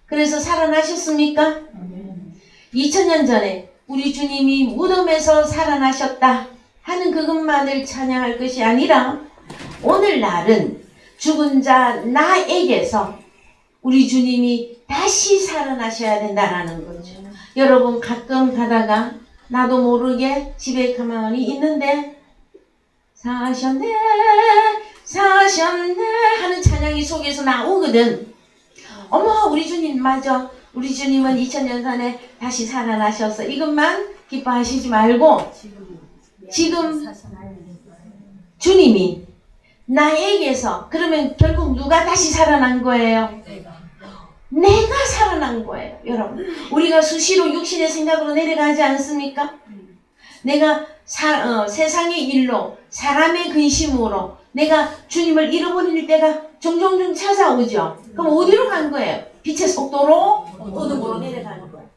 그래서 살아나셨습니까? 2000년 전에 우리 주님이 무덤에서 살아나셨다 하는 그것만을 찬양할 것이 아니라 오늘날은 죽은 자 나에게서 우리 주님이 다시 살아나셔야 된다라는 거죠. 여러분 가끔 가다가 나도 모르게 집에 가만히 있는데 사셨네 사셨네 하는 찬양이 속에서 나오거든. 어머 우리 주님 맞아. 우리 주님은 2000년 전에 다시 살아나셔서 이것만 기뻐하시지 말고 지금 주님이 나에게서 그러면 결국 누가 다시 살아난 거예요? 내가 살아난 거예요. 여러분 우리가 수시로 육신의 생각으로 내려가지 않습니까? 내가 세상의 일로 사람의 근심으로 내가 주님을 잃어버릴 때가 종종 찾아오죠. 그럼 어디로 간 거예요? 빛의 속도로 어둠으로 내려가는 거예요.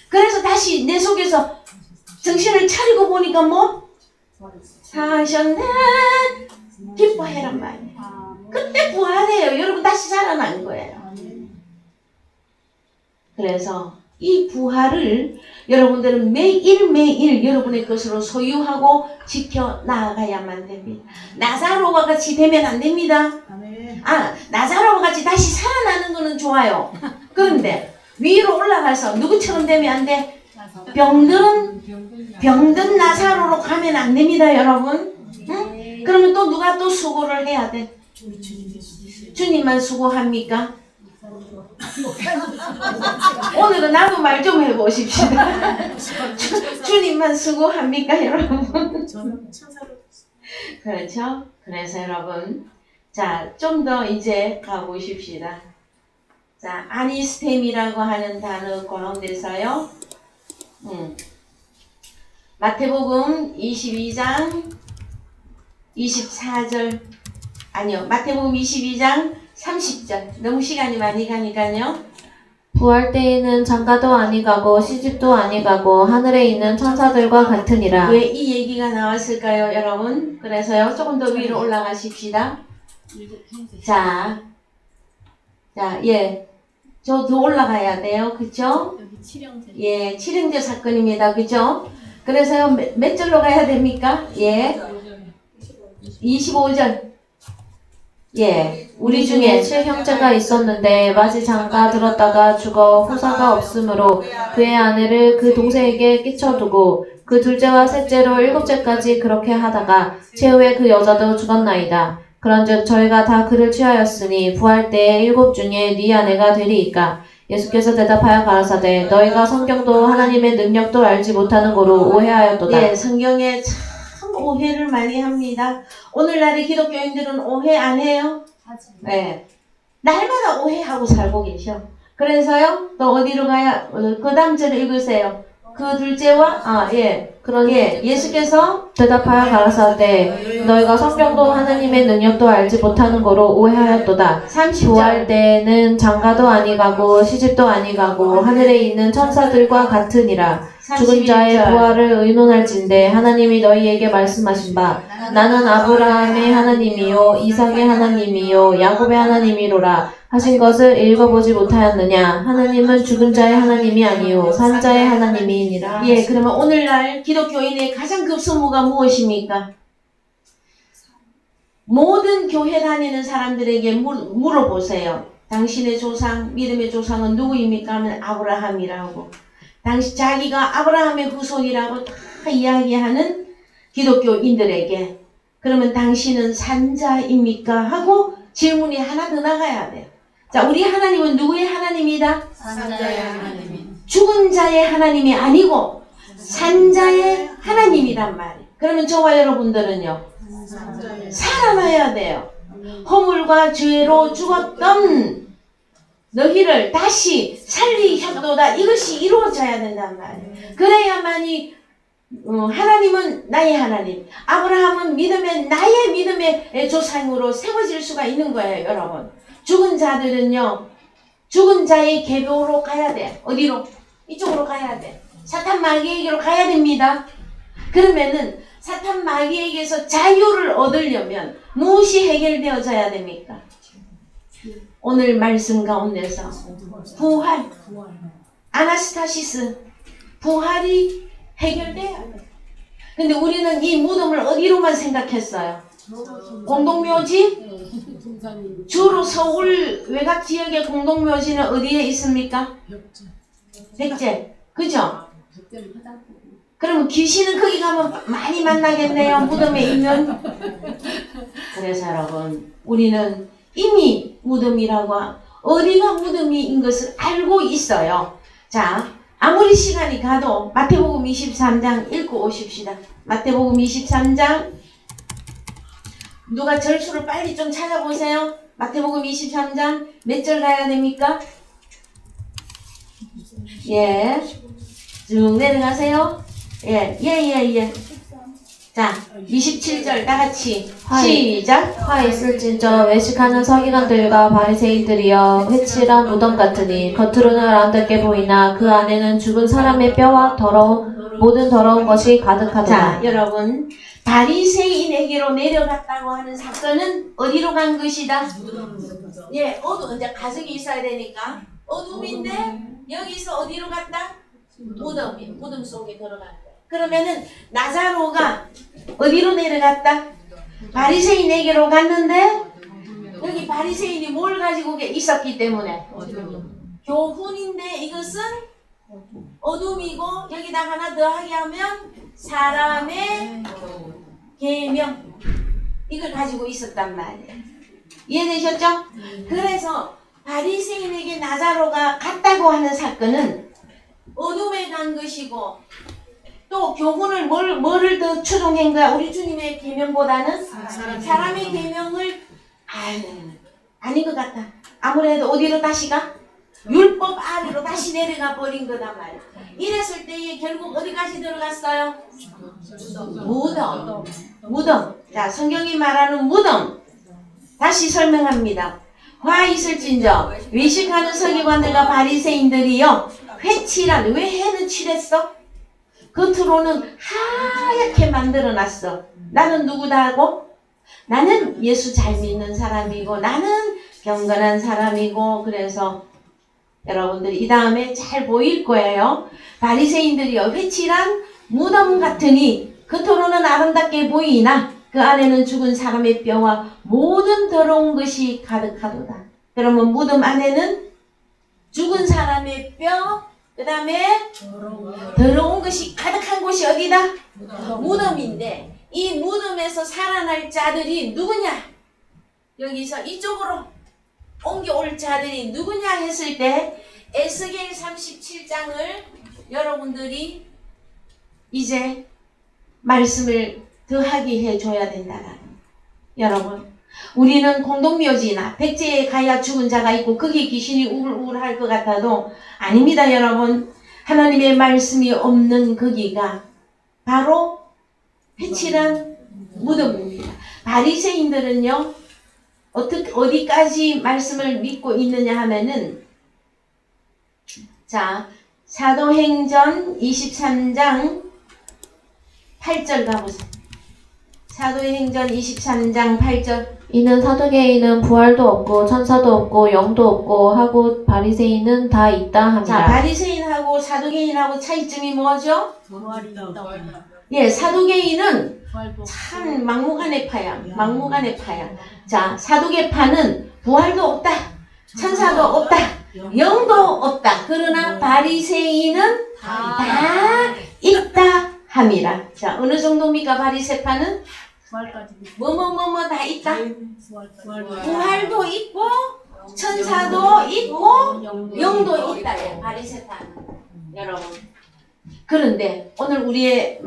그래서 다시 내 속에서 정신을 차리고 보니까 뭐? 사셨네 기뻐해란 말이에요. 그때 부활해요. 여러분 다시 살아난 거예요. 그래서 이 부활을 여러분들은 매일매일 여러분의 것으로 소유하고 지켜 나아가야만 됩니다. 나사로와 같이 되면 안 됩니다. 나사로와 같이 다시 살아나는 거는 좋아요. 그런데 위로 올라가서 누구처럼 되면 안 돼? 병든 나사로로 가면 안 됩니다, 여러분. 응? 그러면 또 누가 또 수고를 해야 돼? 주님만 수고합니까? 오늘은 나도 말 좀 해보십시다. 주님만 수고합니까, 여러분? 그렇죠? 그래서 여러분, 자, 좀 더 이제 가보십시다. 자, 아니스템이라고 하는 단어 가운데서요. 마태복음 22장 24절 아니요, 마태복음 22장 30절. 너무 시간이 많이 가니까요. 부활 때에는 장가도 아니가고 시집도 아니가고 하늘에 있는 천사들과 같으니라. 왜 이 얘기가 나왔을까요, 여러분? 그래서요, 조금 더 위로 올라가십시다. 자, 예. 저 더 올라가야 돼요. 그쵸? 예, 칠형제 사건입니다. 그죠? 그래서요, 몇 절로 가야 됩니까? 예. 25절. 예. 우리 중에 7형제가 있었는데 마지 장가 들었다가 죽어 후사가 없으므로 그의 아내를 그 동생에게 끼쳐두고 그 둘째와 셋째로 7째까지 그렇게 하다가 최후에 그 여자도 죽었나이다. 그런즉 저희가 다 그를 취하였으니 부활 때에 7 중에 네 아내가 되리이까. 예수께서 대답하여 가라사대 너희가 성경도 하나님의 능력도 알지 못하는 거로 오해하였도다. 예, 성경에 참 오해를 많이 합니다. 오늘날의 기독교인들은 오해 안 해요? 네. 날마다 오해하고 살고 계셔. 그래서요, 또 어디로 가야, 그 다음 절을 읽으세요. 그 둘째와, 예수께서 대답하여 가라사대 너희가 성경도 하나님의 능력도 알지 못하는 거로 오해하였도다. 30절. 부활 때에는 장가도 아니가고 시집도 아니가고 하늘에 있는 천사들과 같으니라. 죽은 자의 31절. 부활을 의논할진대 하나님이 너희에게 말씀하신 바 나는 아브라함의 하나님이요 이삭의 하나님이요 야곱의 하나님이로라 하신 것을 읽어보지 못하였느냐. 하나님은 죽은 자의 하나님이 아니요 산 자의 하나님이니라. 예, 그러면 오늘날 기독교인의 가장 급선무가 무엇입니까? 모든 교회 다니는 사람들에게 물어보세요. 당신의 조상, 믿음의 조상은 누구입니까? 하면 아브라함이라고. 자기가 아브라함의 후손이라고 다 이야기하는 기독교인들에게 그러면 당신은 산자입니까? 하고 질문이 하나 더 나가야 돼요. 자, 우리 하나님은 누구의 하나님이다? 산자의 하나님이. 죽은 자의 하나님이 아니고 산자의 하나님이란 말이에요. 그러면 저와 여러분들은요, 살아나야 돼요. 허물과 죄로 죽었던 너희를 다시 살리셨도다. 이것이 이루어져야 된단 말이에요. 그래야만이 하나님은 나의 하나님, 아브라함은 나의 믿음의 조상으로 세워질 수가 있는 거예요, 여러분. 죽은 자들은요, 죽은 자의 계보로 가야 돼. 어디로? 이쪽으로 가야 돼. 사탄 마귀에게로 가야 됩니다. 그러면은 사탄 마귀에게서 자유를 얻으려면 무엇이 해결되어져야 됩니까? 오늘 말씀 가운데서 부활, 아나스타시스, 부활이 해결돼야 돼. 근데 우리는 이 무덤을 어디로만 생각했어요? 공동묘지? 주로 서울 외곽 지역의 공동묘지는 어디에 있습니까? 백제. 그죠? 그러면 귀신은 거기 가면 많이 만나겠네요. 무덤에 있는. 그래서 여러분 우리는 이미 무덤이라고 어디가 무덤인 것을 알고 있어요. 자, 아무리 시간이 가도 마태복음 23장 읽고 오십시다. 마태복음 23장 누가 절수를 빨리 좀 찾아보세요. 마태복음 23장 몇 절 가야 됩니까? 예, 쭉 내려가세요. 예. 자, 27절 다 같이 시작. 화 있을진저 외식하는 서기관들과 바리새인들이여 회칠한 무덤 같으니 겉으로는 아름답게 보이나 그 안에는 죽은 사람의 뼈와 모든 더러운 것이 가득하도다. 자, 여러분 바리새인에게로 내려갔다고 하는 사건은 어디로 간 것이다? 예, 이제 가족이 있어야 되니까 어둠인데 여기서 어디로 갔다? 무덤 속에 들어갔다. 그러면은 나사로가 어디로 내려갔다? 바리새인에게로 갔는데 여기 바리새인이 뭘 가지고 있었기 때문에 교훈인데 이것은 어둠이고 여기다 하나 더 하게 하면 사람의 계명 이걸 가지고 있었단 말이에요. 이해되셨죠? 그래서 바리새인에게 나사로가 갔다고 하는 사건은 어둠에 간 것이고 또 교훈을 뭐를 더 추종한 거야? 우리 주님의 계명보다는 사람의 계명을 아닌 것 같다. 아무래도 어디로 다시 가? 율법 아래로 다시 내려가 버린 거단 말이야. 이랬을 때에 결국 어디까지 들어갔어요? 무덤. 자, 성경이 말하는 무덤. 다시 설명합니다. 화 있을진저 외식하는 서기관들과 바리새인들이요 회칠한 왜 해는 칠했어? 겉으로는 하얗게 만들어놨어. 나는 누구다 하고? 나는 예수 잘 믿는 사람이고 나는 경건한 사람이고 그래서 여러분들이 이 다음에 잘 보일 거예요. 바리새인들이요 회칠한 무덤 같으니 겉으로는 아름답게 보이나 그 안에는 죽은 사람의 뼈와 모든 더러운 것이 가득하도다. 그러면 무덤 안에는 죽은 사람의 뼈 그 다음에 더러운 것이 가득한 곳이 어디다? 무덤인데 이 무덤에서 살아날 자들이 누구냐? 여기서 이쪽으로 옮겨올 자들이 누구냐 했을 때 에스겔 37장을 여러분들이 이제 말씀을 더하게 해줘야 된다. 여러분 우리는 공동묘지나 백제에 가야 죽은 자가 있고 거기에 귀신이 우울우울할 것 같아도 아닙니다. 여러분 하나님의 말씀이 없는 거기가 바로 회칠한 무덤입니다. 바리새인들은요 어디까지 말씀을 믿고 있느냐 하면은 자 사도행전 23장 8절 가보세요. 사도행전 23장 8절 이는 사두개인은 부활도 없고 천사도 없고 영도 없고 하고 바리새인은 다 있다 자, 함이라. 바리새인하고 사두개인하고 차이점이 뭐죠? 예, 사두개인은 참 막무가내 파야. 막무가내 파야. 자, 사두개파는 부활도 없다. 천사도 없다. 영도 없다. 그러나 바리새인은 다 있다 함이라. 자, 어느 정도입니까? 바리새파는 뭐뭐뭐뭐 다 있다. 부활도 있고 천사도 있고 영도 있다. 예, 바리새파는 여러분. 그런데 오늘 우리의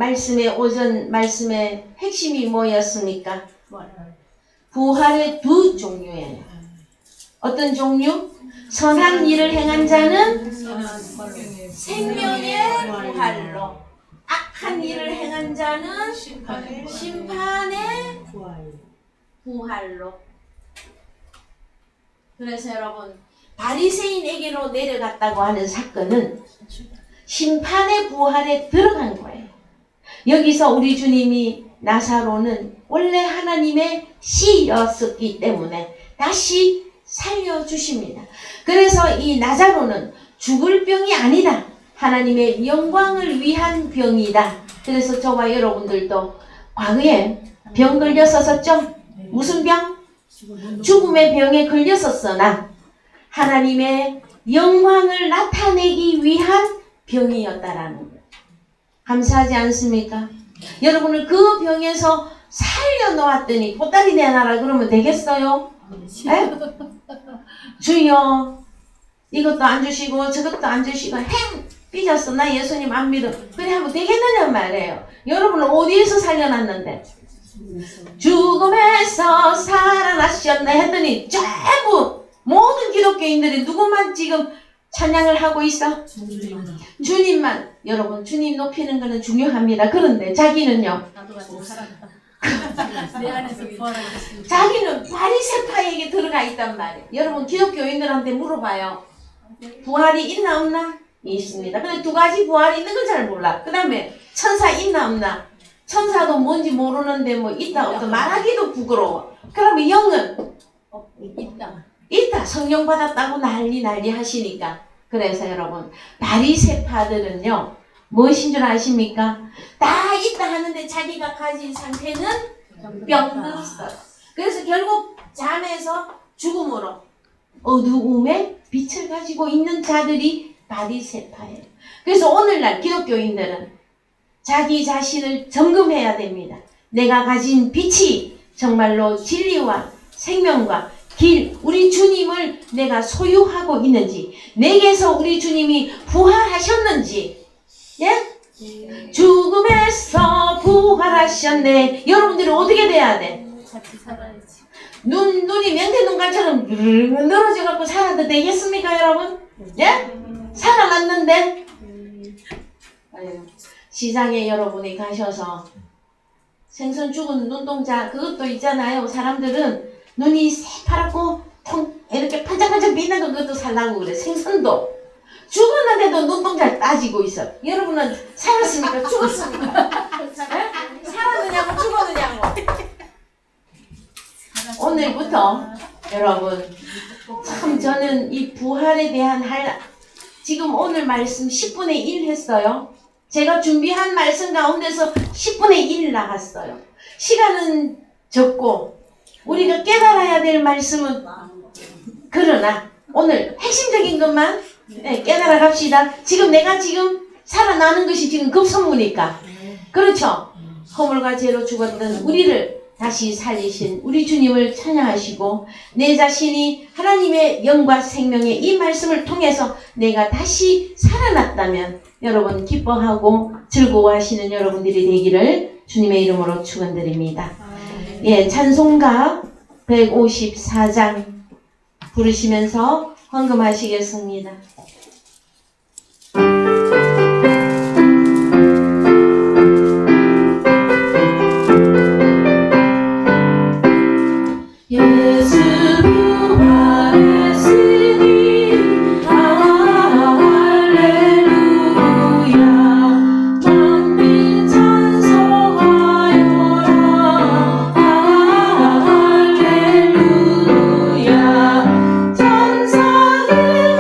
오전 말씀의 핵심이 뭐였습니까? 부활의 두 종류예요. 어떤 종류? 선한 일을 행한 자는 생명의 부활로, 악한 일을 행한 자는 심판의 부활로. 그래서 여러분 바리새인에게로 내려갔다고 하는 사건은 심판의 부활에 들어간 거예요. 여기서 우리 주님이 나사로는 원래 하나님의 씨였었기 때문에 다시 살려주십니다. 그래서 이 나사로는 죽을 병이 아니다. 하나님의 영광을 위한 병이다. 그래서 저와 여러분들도 과거에 병 걸렸었죠? 무슨 병? 죽음의 병에 걸렸었으나 하나님의 영광을 나타내기 위한 병이었다라는 거예요. 감사하지 않습니까? 여러분을 그 병에서 살려놓았더니 보따리 내놔라 그러면 되겠어요? 에? 주여 이것도 안 주시고 저것도 안 주시고 행 삐졌어 나 예수님 안 믿어 그래 하면 되겠느냐 말이에요. 여러분을 어디에서 살려놨는데 죽음에서 살아나셨네 했더니 전부 모든 기독교인들이 누구만 지금 찬양을 하고 있어? 주님만. 여러분 주님 높이는 거는 중요합니다. 그런데 자기는요 내 안에서 부활하겠습니다. 자기는 바리새파에게 들어가 있단 말이에요. 여러분 기독교인들한테 물어봐요. 부활이 있나 없나? 있습니다. 근데 두 가지 부활이 있는 건 잘 몰라. 그 다음에 천사 있나 없나? 천사도 뭔지 모르는데 뭐 있다 없다 말하기도 부끄러워. 그러면 영은 있다. 있다. 성령 받았다고 난리 하시니까. 그래서 여러분 바리새파들은요 무엇인 줄 아십니까? 다 있다 하는데 자기가 가진 상태는 병들었어요. 그래서 결국 잠에서 죽음으로 어두움에 빛을 가지고 있는 자들이 바리새파예요. 그래서 오늘날 기독교인들은 자기 자신을 점검해야 됩니다. 내가 가진 빛이 정말로 진리와 생명과 길, 우리 주님을 내가 소유하고 있는지, 내게서 우리 주님이 부활하셨는지, 예? 죽음에서 부활하셨네. 여러분들이 어떻게 돼야 돼? 같이 살아야지. 눈이 맹태눈깔처럼 늘어져갖고 살아도 되겠습니까, 여러분? 예? 살아났는데? 아유, 시장에 여러분이 가셔서 생선 죽은 눈동자, 그것도 있잖아요. 사람들은 눈이 새파랗고 통 이렇게 반짝반짝 빛나는 그것도 살라고 그래. 생선도. 죽었는데도 눈동자를 따지고 있어. 여러분은 살았습니까? 죽었습니까? 예? 살았느냐고 죽었느냐고. 오늘부터 여러분 참 저는 이 부활에 대한 지금 오늘 말씀 10분의 1 했어요. 제가 준비한 말씀 가운데서 10분의 1 나갔어요. 시간은 적고 우리가 깨달아야 될 말씀은 그러나 오늘 핵심적인 것만 깨달아 갑시다. 내가 지금 살아나는 것이 지금 급선무니까. 그렇죠? 허물과 죄로 죽었던 우리를 다시 살리신 우리 주님을 찬양하시고 내 자신이 하나님의 영과 생명의 이 말씀을 통해서 내가 다시 살아났다면 여러분 기뻐하고 즐거워하시는 여러분들이 되기를 주님의 이름으로 축원드립니다. 예, 찬송가 154장 부르시면서 헌금하시겠습니다. 예수 부활했으니 할렐루야 만민 찬송하여라 할렐루야 천사들이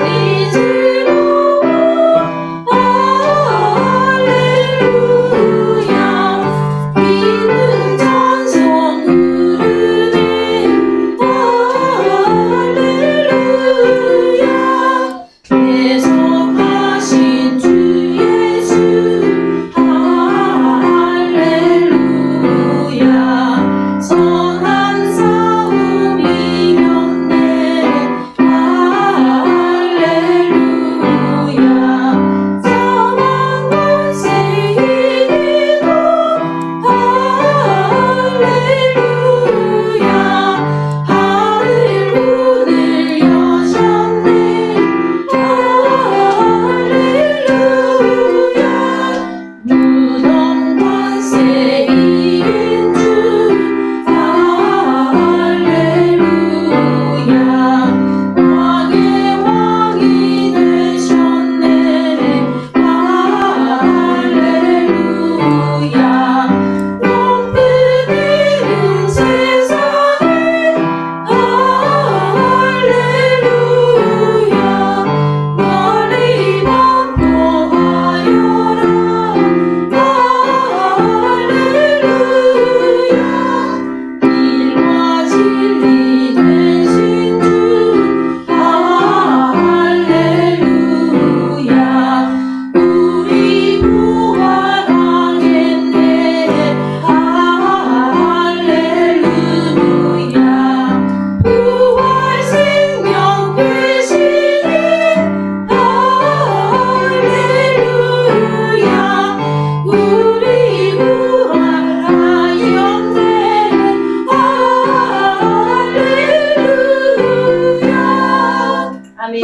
아멘.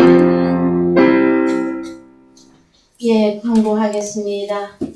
예, 광고하겠습니다.